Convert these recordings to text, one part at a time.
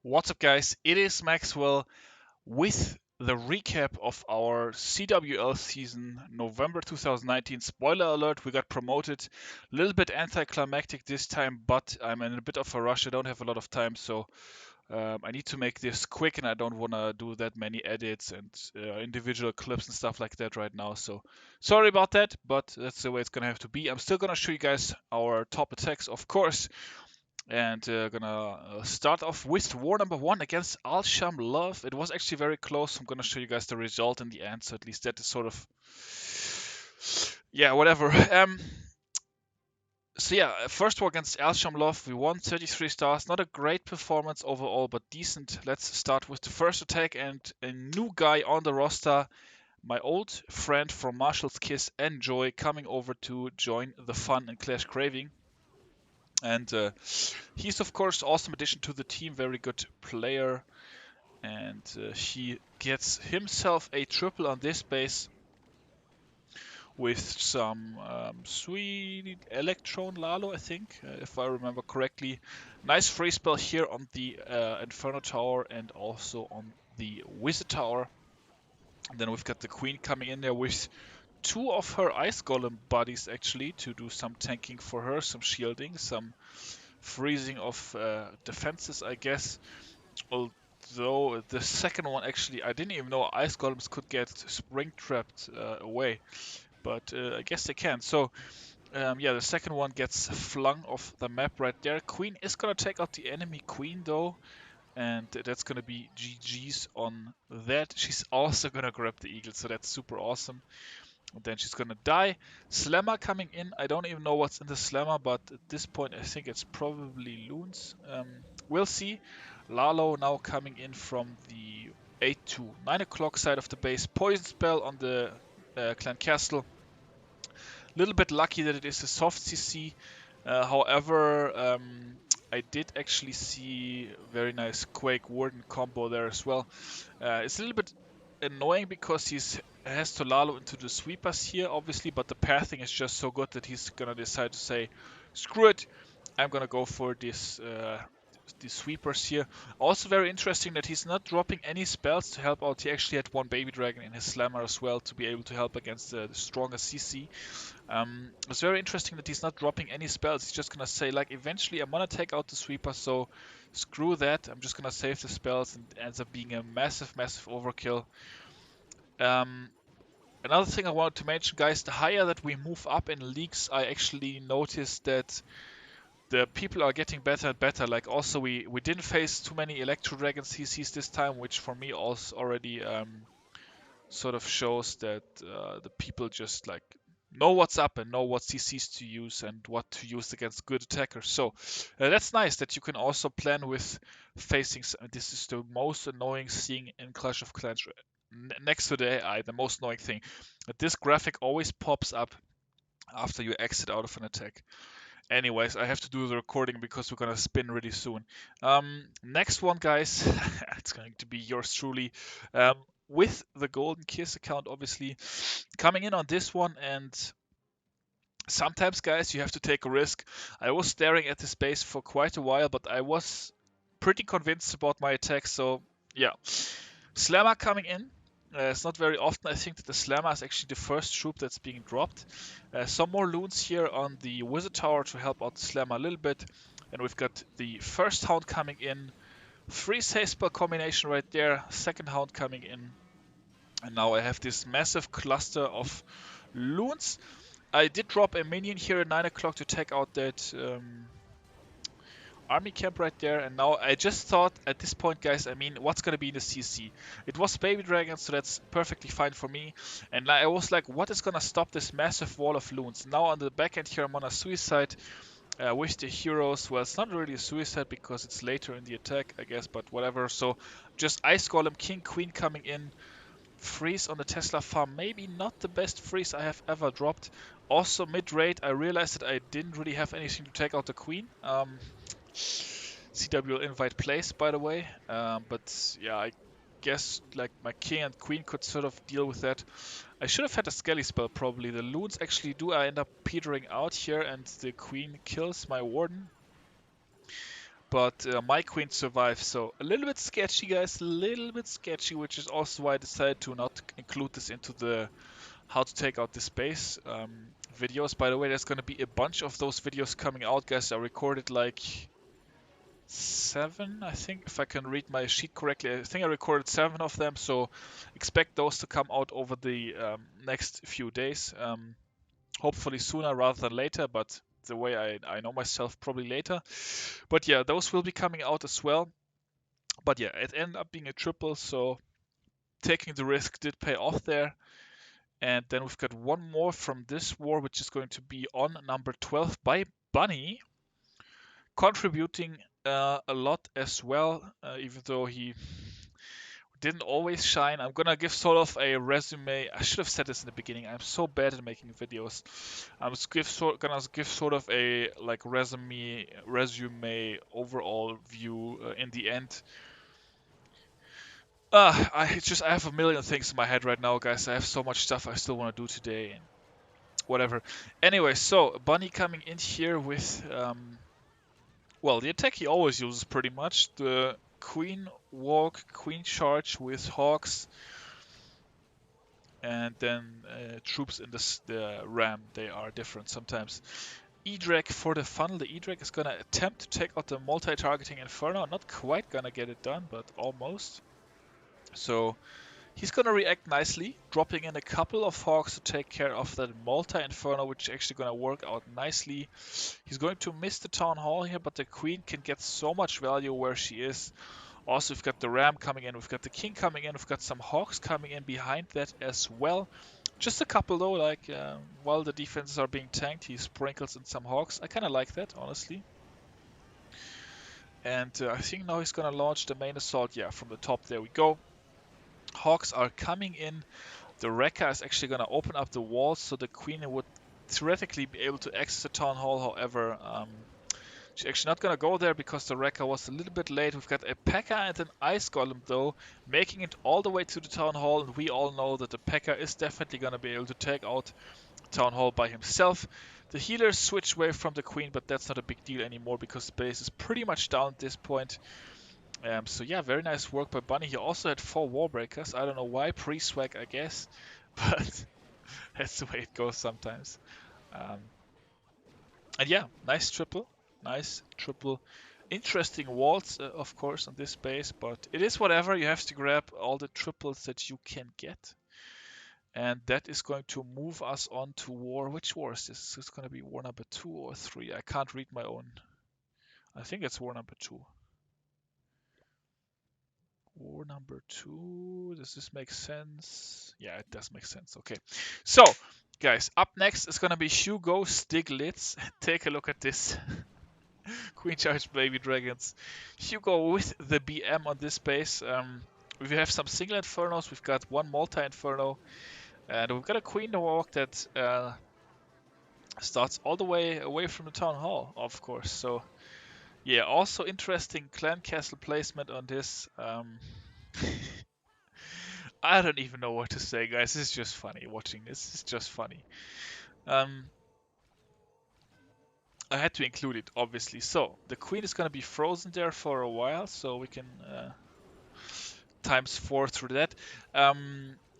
What's up, guys? It is Maxwell with the recap of our CWL season, November 2019. Spoiler alert, we got promoted. A little bit anticlimactic this time, but I'm in a bit of a rush. I don't have a lot of time, so I need to make this quick, and I don't want to do that many edits and individual clips and stuff like that right now. So sorry about that, but that's the way it's going to have to be. I'm still going to show you guys our top attacks, of course. And gonna start off with war number 1 against Al Sham Love. It was actually very close. I'm gonna show you guys the result in the end, so at least that is sort of, yeah, whatever. So yeah, first war against Al Sham Love, we won 33 stars. Not a great performance overall, but decent. Let's start with the first attack and a new guy on the roster. My old friend from Marshall's Kiss, Enjoy, coming over to join the fun in Clash Craving. And he's, of course, awesome addition to the team, very good player. And he gets himself a triple on this base with some sweet Electron Lalo, I think, if I remember correctly. Nice free spell here on the Inferno Tower and also on the Wizard Tower. And then we've got the Queen coming in there with two of her Ice Golem buddies, actually, to do some tanking for her, some shielding, some freezing of defenses, I guess. Although the second one, actually, I didn't even know ice golems could get spring trapped away, but I guess they can. So yeah, the second one gets flung off the map right there. Queen is gonna take out the enemy queen though, and that's gonna be GG's on that. She's also gonna grab the eagle, so that's super awesome. And then she's gonna die. Slammer coming in. I don't even know what's in the Slammer, but at this point I think it's probably loons. We'll see. Lalo now coming in from the 8 to 9 o'clock side of the base. Poison spell on the clan castle. Little bit lucky that it is a soft CC. However, I did actually see very nice Quake Warden combo there as well. It's a little bit annoying because he's has to Lalo into the sweepers here, obviously, but the pathing is just so good that he's gonna decide to say, screw it, I'm gonna go for this these sweepers here. Also very interesting that he's not dropping any spells to help out. He actually had one baby dragon in his slammer as well to be able to help against the stronger CC. It's very interesting that he's not dropping any spells. He's just gonna say, like, eventually I'm gonna take out the sweeper, so screw that. I'm just gonna save the spells, and it ends up being a massive overkill. Another thing I wanted to mention, guys, the higher that we move up in leagues, I actually noticed that the people are getting better and better. Like, also, we didn't face too many Electro Dragon CCs this time, which for me also already sort of shows that the people just, like, know what's up and know what CCs to use and what to use against good attackers. So that's nice that you can also plan with facing. This is the most annoying thing in Clash of Clans. Next to the AI, the most annoying thing, that this graphic always pops up after you exit out of an attack. Anyways, I have to do the recording because we're gonna spin really soon. Next one, guys, it's going to be yours truly, with the Golden Kiss account, obviously, coming in on this one. And sometimes, guys, you have to take a risk. I was staring at this base for quite a while, but I was pretty convinced about my attack. So yeah, Slammer coming in. It's not very often, I think, that the Slammer is actually the first troop that's being dropped. Some more loons here on the Wizard Tower to help out the Slammer a little bit. And we've got the first Hound coming in. 3 save spell combination right there. Second Hound coming in. And now I have this massive cluster of loons. I did drop a minion here at 9 o'clock to take out that army camp right there, and now I just thought at this point, guys, I mean, what's gonna be in the CC? It was baby dragon, so that's perfectly fine for me. And I was like, what is gonna stop this massive wall of loons? Now on the back end here, I'm on a suicide with the heroes. Well, it's not really a suicide because it's later in the attack, I guess, but whatever. So just Ice Golem, King, Queen coming in. Freeze on the Tesla farm, maybe not the best freeze I have ever dropped. Also mid-raid, I realized that I didn't really have anything to take out the Queen. CWL invite place, by the way. But yeah, I guess like my king and queen could sort of deal with that. I should have had a Skelly spell probably. The loons actually do. I end up petering out here, and the queen kills my warden. but my queen survives. So a little bit sketchy, guys, a little bit sketchy, which is also why I decided to not include this into the how to take out this base videos. By the way, there's going to be a bunch of those videos coming out, guys. I recorded like 7, I think, if I can read my sheet correctly. I think I recorded 7 of them, so expect those to come out over the next few days. Hopefully sooner rather than later, but the way I know myself, probably later. But yeah, those will be coming out as well. But yeah, it ended up being a triple, so taking the risk did pay off there. And then we've got one more from this war, which is going to be on number 12 by Bunny, contributing a lot as well, even though he didn't always shine. I'm gonna give sort of a resume. I should have said this in the beginning. I'm so bad at making videos. I'm gonna give sort of a like resume overall view in the end. I have a million things in my head right now, guys. I have so much stuff I still want to do today and whatever. Anyway, so Bunny coming in here with well, the attack he always uses pretty much the queen walk, queen charge with hawks, and then troops in the ram. They are different sometimes. E-Drag for the funnel. The E-Drag is gonna attempt to take out the multi-targeting Inferno. Not quite gonna get it done, but almost. So he's gonna react nicely, dropping in a couple of hawks to take care of that multi-Inferno, which is actually gonna work out nicely. He's going to miss the Town Hall here, but the Queen can get so much value where she is. Also, we've got the Ram coming in, we've got the King coming in, we've got some Hawks coming in behind that as well. Just a couple though, like while the defenses are being tanked, he sprinkles in some Hawks. I kind of like that, honestly. And I think now he's going to launch the main assault. Yeah, from the top, there we go. Hawks are coming in. The Wrecker is actually going to open up the walls, so the Queen would theoretically be able to access the Town Hall. However, she's actually not going to go there because the Wrecker was a little bit late. We've got a P.E.K.K.A. and an Ice Golem, though, making it all the way to the Town Hall. And we all know that the P.E.K.K.A. is definitely going to be able to take out Town Hall by himself. The healers switch away from the Queen, but that's not a big deal anymore because the base is pretty much down at this point. So yeah, very nice work by Bunny. He also had 4 Warbreakers. I don't know why, pre-swag I guess, but that's the way it goes sometimes. And yeah, nice triple. Nice triple. Interesting walls, of course, on this base, but it is whatever. You have to grab all the triples that you can get. And that is going to move us on to war. Which war is this? Is this going to be war number 2 or 3? I can't read my own. I think it's war number 2. War number 2. Does this make sense? Yeah, it does make sense. Okay. So, guys, up next is going to be Hugo Stiglitz. Take a look at this. Queen Charge Baby Dragons. Hugo with the BM on this base. We have some single Infernos. We've got one multi-Inferno. And we've got a Queen Walk that starts all the way away from the Town Hall, of course. So, yeah, also interesting clan castle placement on this. I don't even know what to say, guys. This is just funny. Watching this is just funny. I had to include it, obviously. So, the Queen is going to be frozen there for a while, so we can times 4 through that.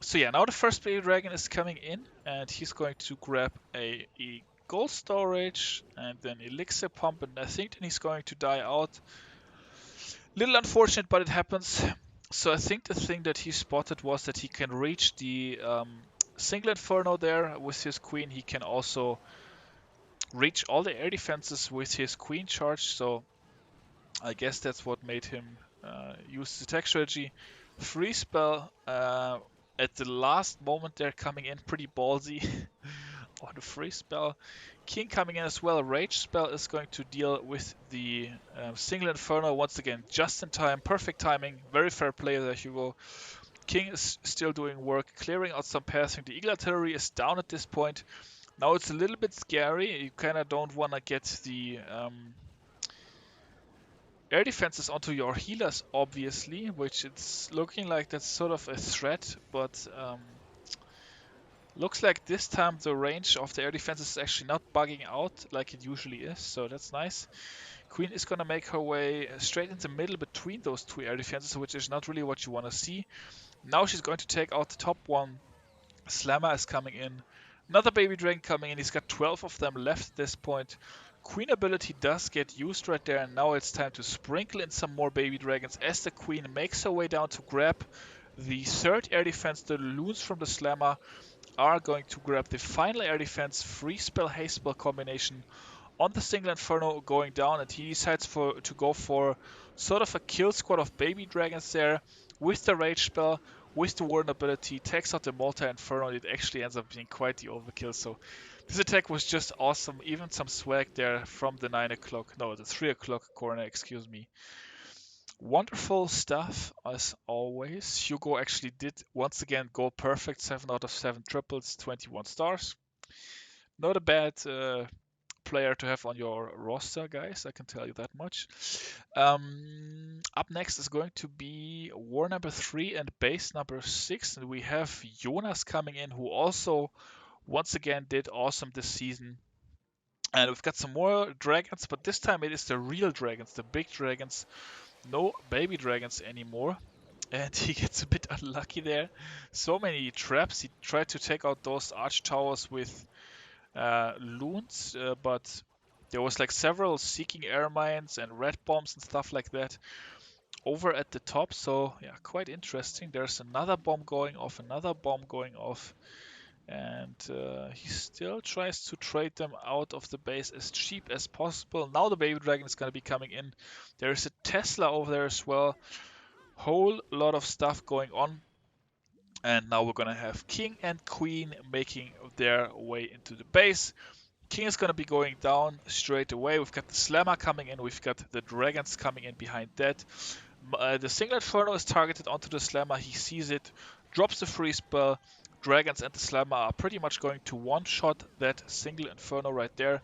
So yeah, now the first baby dragon is coming in, and he's going to grab a gold storage and then elixir pump, and I think then he's going to die out. Little unfortunate, but it happens. So I think the thing that he spotted was that he can reach the single inferno there with his queen. He can also reach all the air defenses with his queen charge. So I guess that's what made him use the attack strategy. Free spell at the last moment there, coming in pretty ballsy on the free spell. King coming in as well. Rage spell is going to deal with the single inferno once again, just in time. Perfect timing. Very fair play there, Hugo. King is still doing work, clearing out some passing. The Eagle Artillery is down at this point. Now it's a little bit scary. You kind of don't want to get the air defenses onto your healers, obviously, which it's looking like that's sort of a threat, but looks like this time the range of the air defense is actually not bugging out like it usually is, so that's nice. Queen is going to make her way straight in the middle between those two air defenses, which is not really what you want to see. Now she's going to take out the top one. Slammer is coming in. Another baby dragon coming in. He's got 12 of them left at this point. Queen ability does get used right there, and now it's time to sprinkle in some more baby dragons as the queen makes her way down to grab the third air defense. The loons from the Slammer are going to grab the final air defense, free spell, haste spell combination on the single Inferno going down, and he decides to go for sort of a kill squad of baby dragons there with the rage spell, with the warden ability, takes out the multi-inferno, and it actually ends up being quite the overkill. So this attack was just awesome. Even some swag there from the 3 o'clock corner, excuse me. Wonderful stuff as always. Hugo actually did once again go perfect, 7 out of 7 triples, 21 stars. Not a bad player to have on your roster, guys, I can tell you that much. Up next is going to be war number 3 and base number 6, and we have Jonas coming in, who also once again did awesome this season. And we've got some more dragons, but this time it is the real dragons, the big dragons, no baby dragons anymore. And he gets a bit unlucky there. So many traps. He tried to take out those arch towers with loons, but there was like several seeking air mines and red bombs and stuff like that over at the top. So yeah, quite interesting. There's another bomb going off, and he still tries to trade them out of the base as cheap as possible. Now the baby dragon is going to be coming in. There's a Tesla over there as well. Whole lot of stuff going on. And now we're going to have King and Queen making their way into the base. King is going to be going down straight away. We've got the Slammer coming in. We've got the Dragons coming in behind that. The single Inferno is targeted onto the Slammer. He sees it, drops the free spell. Dragons and the Slammer are pretty much going to one-shot that single Inferno right there.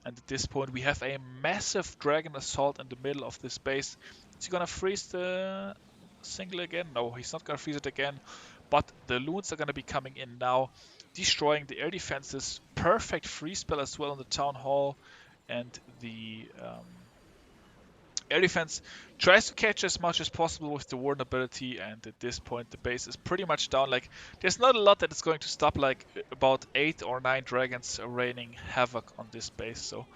And at this point, we have a massive Dragon Assault in the middle of this base. Is he going to freeze the single again? No, he's not going to freeze it again. But the loons are going to be coming in now, destroying the air defenses. Perfect free spell as well on the Town Hall. And the air defense tries to catch as much as possible with the warden ability. And at this point, the base is pretty much down. Like, there's not a lot that is going to stop, like about 8 or 9 dragons raining havoc on this base. So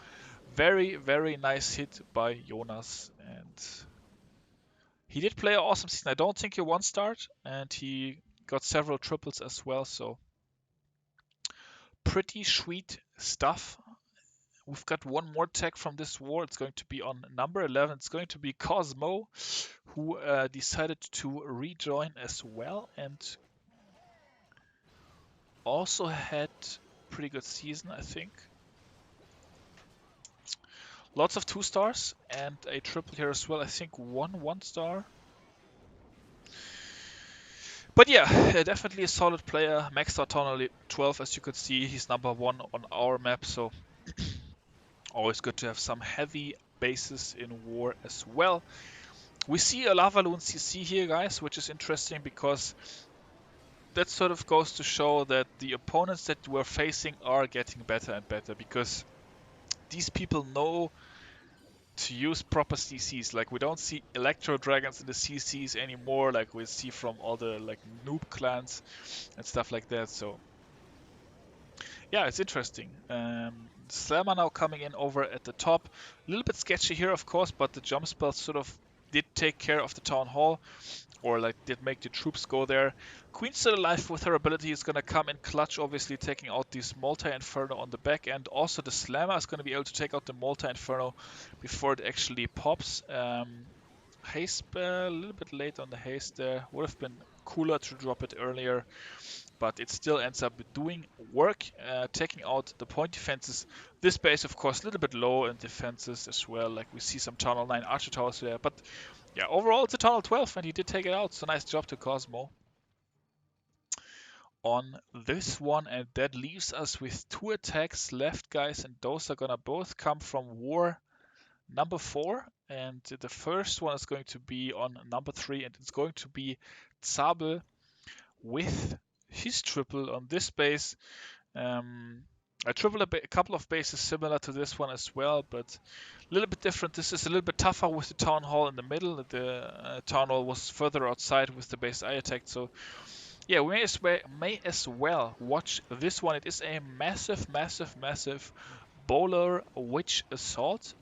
very, very nice hit by Jonas. And he did play an awesome season. I don't think he won start, and he got several triples as well, so pretty sweet stuff. We've got one more tag from this war. It's going to be on number 11. It's going to be Cosmo, who decided to rejoin as well, and also had pretty good season, I think. Lots of 2 stars and a triple here as well. I think 1 star. But yeah, definitely a solid player. Maxed out Town 12, as you could see. He's number 1 on our map, so always good to have some heavy bases in war as well. We see a Lava Loon CC here, guys, which is interesting because that sort of goes to show that the opponents that we're facing are getting better and better, because these people know to use proper CCs. Like, we don't see Electro Dragons in the CCs anymore, like we see from all the like noob clans and stuff like that. So yeah, it's interesting. Slammer now coming in over at the top. A little bit sketchy here, of course, but the jump spell sort of did take care of the Town Hall, or like did make the troops go there. Queen still alive with her ability is going to come in clutch, obviously taking out this multi-inferno on the back end. Also the Slammer is going to be able to take out the multi-inferno before it actually pops. Haste spell, a little bit late on the haste there. Would have been cooler to drop it earlier, but it still ends up doing work, taking out the point defenses. This base, of course, a little bit low in defenses as well. Like, we see some Tunnel 9 Archer Towers there, but yeah, overall it's a Tunnel 12, and he did take it out. So nice job to Cosmo on this one, and that leaves us with 2 attacks left, guys, and those are gonna both come from war number 4, and the first one is going to be on number 3, and it's going to be Zabel with his triple on this base. I tripled a couple of bases similar to this one as well, but a little bit different. This is a little bit tougher with the Town Hall in the middle. The Town Hall was further outside with the base I attacked, so yeah, we may as well watch this one. It is a massive, massive, massive bowler witch assault.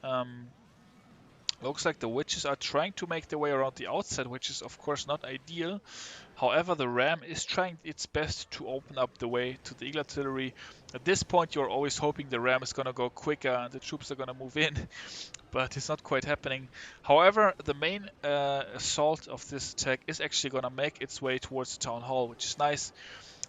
Looks like the witches are trying to make their way around the outside, which is of course not ideal. However, the ram is trying its best to open up the way to the eagle artillery. At this point, you're always hoping the ram is going to go quicker and the troops are going to move in, but it's not quite happening. However, the main assault of this attack is actually going to make its way towards the town hall, which is nice.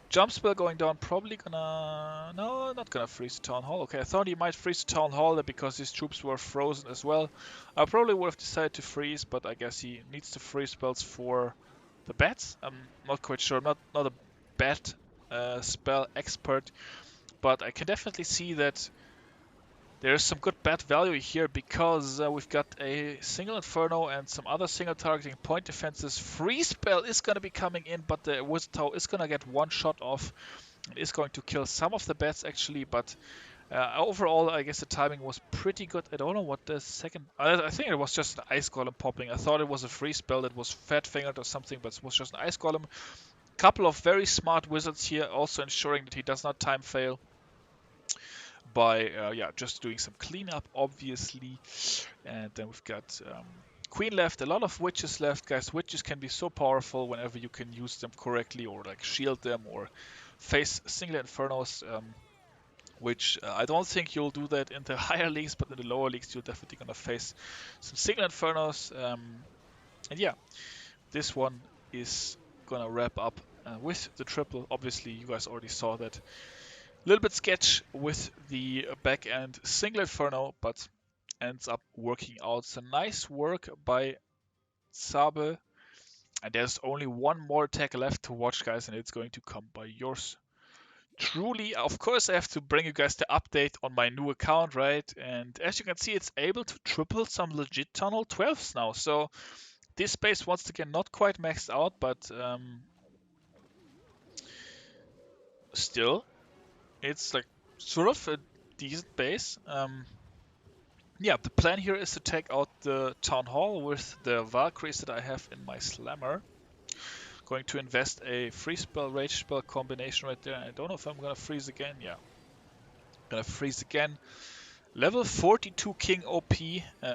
Jump spell going down, probably gonna... No, not gonna freeze the town hall. Okay, I thought he might freeze the town hall because his troops were frozen as well. I probably would have decided to freeze, but I guess he needs to freeze spells for the bats. I'm not quite sure. I'm not a bat spell expert, but I can definitely see that there's some good bat value here because we've got a single Inferno and some other single targeting point defenses. Free spell is going to be coming in, but the Wizard Tower is going to get one shot off. It is going to kill some of the bats actually, but overall I guess the timing was pretty good. I don't know what the second... I think it was just an Ice Golem popping. I thought it was a free spell that was fat-fingered or something, but it was just an Ice Golem. Couple of very smart wizards here, also ensuring that he does not time fail by just doing some cleanup, obviously. And then we've got queen left, a lot of witches left. Guys, witches can be so powerful whenever you can use them correctly, or like shield them, or face single infernos, which I don't think you'll do that in the higher leagues, but in the lower leagues you're definitely going to face some single infernos. And yeah, this one is going to wrap up with the triple. Obviously, you guys already saw that. A little bit sketch with the back end single inferno, but ends up working out. So nice work by Sabe. And there's only one more attack left to watch, guys, and it's going to come by yours truly. Of course, I have to bring you guys the update on my new account, right? And as you can see, it's able to triple some legit tunnel 12s now. So this base, once again, not quite maxed out, but still, it's like sort of a decent base. Yeah, the plan here is to take out the town hall with the Valkyries that I have in my slammer. Going to invest a free spell, rage spell combination right there. I don't know if I'm gonna freeze again. Yeah, gonna freeze again. Level 42 King OP,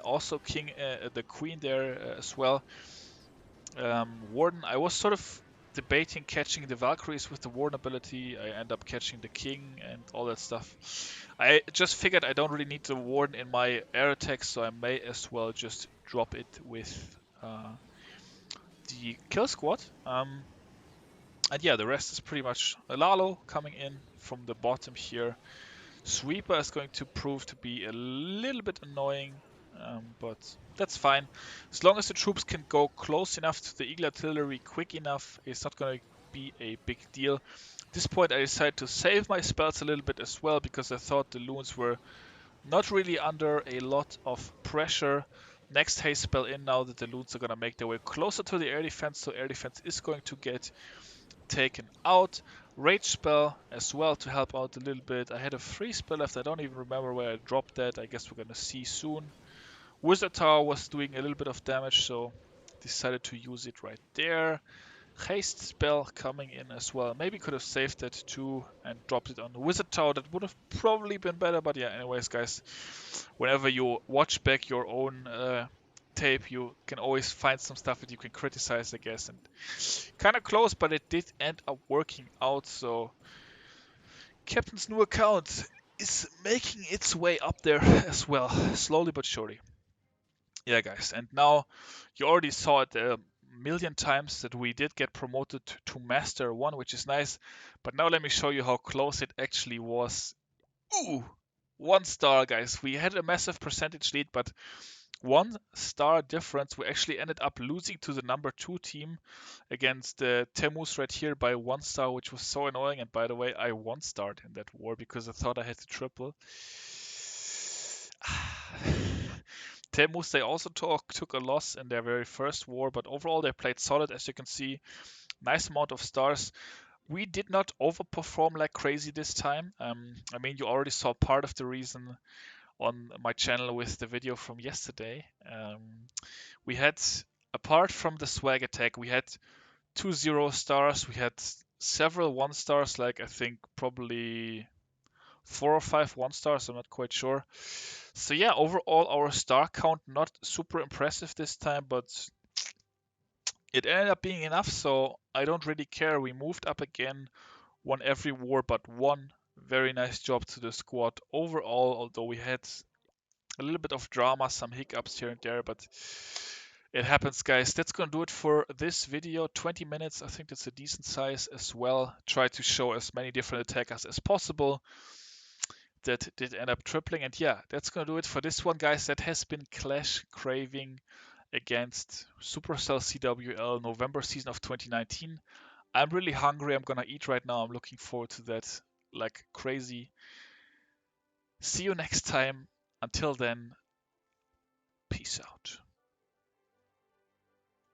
also King the Queen there as well. Warden, I was sort of debating catching the Valkyries with the Warden ability. I end up catching the King and all that stuff. I just figured I don't really need the Warden in my air attacks, so I may as well just drop it with the Kill Squad. And yeah, the rest is pretty much a Lalo coming in from the bottom here. Sweeper is going to prove to be a little bit annoying, but that's fine. As long as the troops can go close enough to the Eagle Artillery quick enough, it's not going to be a big deal. At this point I decided to save my spells a little bit as well, because I thought the loons were not really under a lot of pressure. Next haste spell in now that the loons are going to make their way closer to the air defense, so air defense is going to get taken out. Rage spell as well to help out a little bit. I had a free spell left. I don't even remember where I dropped that. I guess we're gonna see soon. Wizard Tower was doing a little bit of damage, so decided to use it right there. Haste spell coming in as well. Maybe could have saved that too and dropped it on the Wizard Tower. That would have probably been better, but yeah, anyways, guys, whenever you watch back your own tape, you can always find some stuff that you can criticize, I guess. And kind of close, but it did end up working out. So Captain's new account is making its way up there as well, slowly but surely. Yeah, guys, and now you already saw it a million times that we did get promoted to Master 1, which is nice. But now let me show you how close it actually was. Ooh, 1 star, guys. We had a massive percentage lead, but 1 star difference. We actually ended up losing to the number 2 team against Temus right here by 1 star, which was so annoying. And by the way, I 1-starred in that war because I thought I had to triple. Temus, they also took a loss in their very first war, but overall they played solid, as you can see. Nice amount of stars. We did not overperform like crazy this time. I mean, you already saw part of the reason on my channel with the video from yesterday. We had, apart from the swag attack, we had 2 0 stars. We had several 1 stars, like I think probably 4 or 5 1 stars. I'm not quite sure. So yeah, overall our star count not super impressive this time, but it ended up being enough. So I don't really care. We moved up again, won every war but one. Very nice job to the squad overall. Although we had a little bit of drama, some hiccups here and there, but it happens, guys. That's gonna do it for this video. 20 minutes, I think that's a decent size as well. Try to show as many different attackers as possible. That did end up tripling, and yeah, that's gonna do it for this one, guys. That has been Clash Craving against Supercell CWL November season of 2019. I'm really hungry. I'm gonna eat right now. I'm looking forward to that like crazy. See you next time. Until then, peace out.